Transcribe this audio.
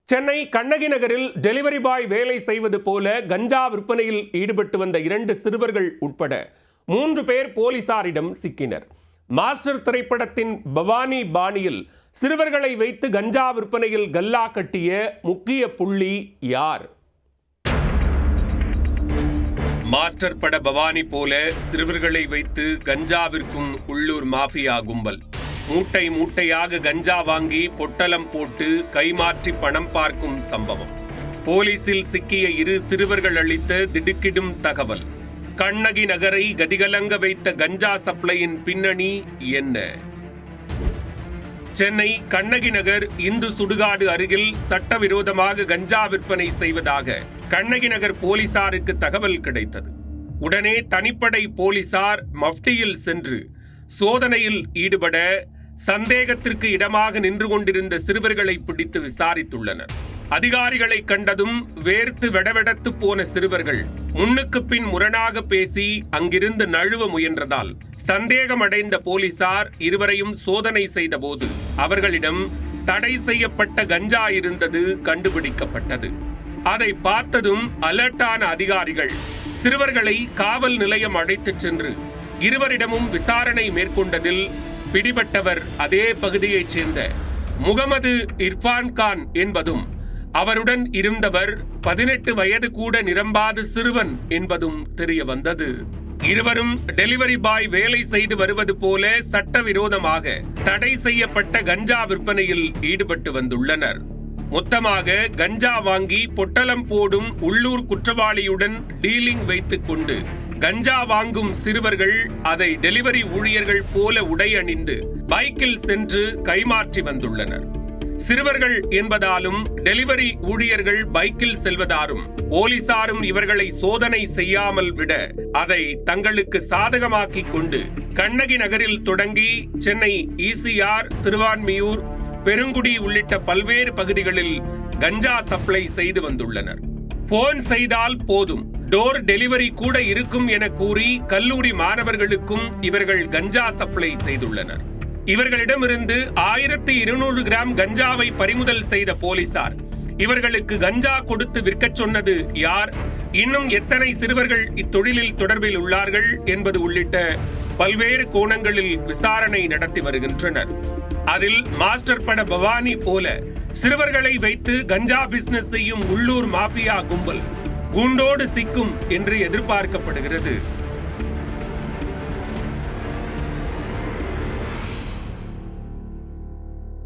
சென்னை கண்ணகி நகரில் delivery boy வேலை செய்வது போல கஞ்சா விற்பனையில் ஈடுபட்டு வந்த 2 சிறுவர்கள் உட்பட 3 பேர் போலீசாரிடம் சிக்கினர். மாஸ்டர் திரைப்படத்தின் பவானி பாணியில் சிறுவர்களை வைத்து கஞ்சா விற்பனையில் கல்லா கட்டிய முக்கிய புள்ளி யார்? மாஸ்டர் பட பவானி போல சிறுவர்களை வைத்து கஞ்சா விற்கும் உள்ளூர் மாஃபியா கும்பல் மூட்டை மூட்டையாக கஞ்சா வாங்கி பொட்டலம் போட்டு கைமாற்றி பணம் பார்க்கும் சம்பவம். போலீசில் சிக்கிய 2 சிறுவர்கள் அளித்த திடுக்கிடும் தகவல். கண்ணகி நகரை கதிகலங்க வைத்த கஞ்சா சப்ளையின் பின்னணி என்ன? சென்னை கண்ணகி நகர் இந்து சுடுகாடு அருகில் சட்டவிரோதமாக கஞ்சா விற்பனை செய்வதாக கண்ணகி நகர் போலீசாருக்கு தகவல் கிடைத்தது. உடனே தனிப்படை போலீசார் மஃப்டியில் சென்று சோதனையில் ஈடுபட சந்தேகத்திற்கு இடமாக நின்று கொண்டிருந்த சிறுவர்களை பிடித்து விசாரித்துள்ளனர். அதிகாரிகளை கண்டதும் வேர்த்து வெடவெடத்து போன சிறுவர்கள் முன்னுக்கு பின் முரணாக பேசி அங்கிருந்து நழுவ முயன்றதால் சந்தேகமடைந்த போலீசார் இருவரையும் சோதனை செய்த போது அவர்களிடம் தடை செய்யப்பட்ட கஞ்சா இருந்தது கண்டுபிடிக்கப்பட்டது. அதை பார்த்ததும் அலர்ட்டான அதிகாரிகள் சிறுவர்களை காவல் நிலையம் அழைத்துச் சென்று இருவரிடமும் விசாரணை மேற்கொண்டதில் பிடிபட்டவர் அதே பகுதியைச் சேர்ந்த முகமது இர்ஃபான் கான் என்பதும் அவருடன் இருந்தவர் 18 வயது கூட நிரம்பாத சிறுவன் என்பதும் தெரிய வந்தது. இருவரும் டெலிவரி பாய் வேலை செய்து வருவது போல சட்டவிரோதமாக தடை செய்யப்பட்ட கஞ்சா விற்பனையில் ஈடுபட்டு வந்துள்ளனர். மொத்தமாக கஞ்சா வாங்கி பொட்டலம் போடும் உள்ளூர் குற்றவாளியுடன் டீலிங் வைத்துக் கொண்டு கஞ்சா வாங்கும் சிறுவர்கள் அதை டெலிவரி ஊழியர்கள் போல உடை அணிந்து பைக்கில் சென்று கைமாற்றி வந்துள்ளனர். சிறுவர்கள் என்பதாலும் டெலிவரி ஊழியர்கள் பைக்கில் செல்வதாலும் போலீசாரும் இவர்களை சோதனை செய்யாமல் விட அதை தங்களுக்கு சாதகமாக்கிக் கொண்டு கண்ணகி நகரில் தொடங்கி சென்னை ECR, திருவான்மியூர், பெருங்குடி உள்ளிட்ட பல்வேறு பகுதிகளில் கஞ்சா சப்ளை செய்து வந்துள்ளனர். போன் செய்தால் போதும், டோர் டெலிவரி கூட இருக்கும் என கூறி கல்லூரி மாணவர்களுக்கும் இவர்கள் கஞ்சா சப்ளை செய்துள்ளனர். இவர்களிடமிருந்து 1200 கிராம் கஞ்சாவை பறிமுதல் செய்த போலீசார் இவர்களுக்கு கஞ்சா கொடுத்து விற்கச் சொன்னது யார், இன்னும் எத்தனை சிறுவர்கள் இத்தொழிலில் தொடர்பில் உள்ளார்கள் என்பது உள்ளிட்ட பல்வேறு கோணங்களில் விசாரணை நடத்தி வருகின்றனர். அதில் மாஸ்டர் பட பவானி போல சிறுவர்களை வைத்து கஞ்சா பிசினஸ் செய்யும் உள்ளூர் மாஃபியா கும்பல் கூண்டோடு சிக்கும் என்று எதிர்பார்க்கப்படுகிறது.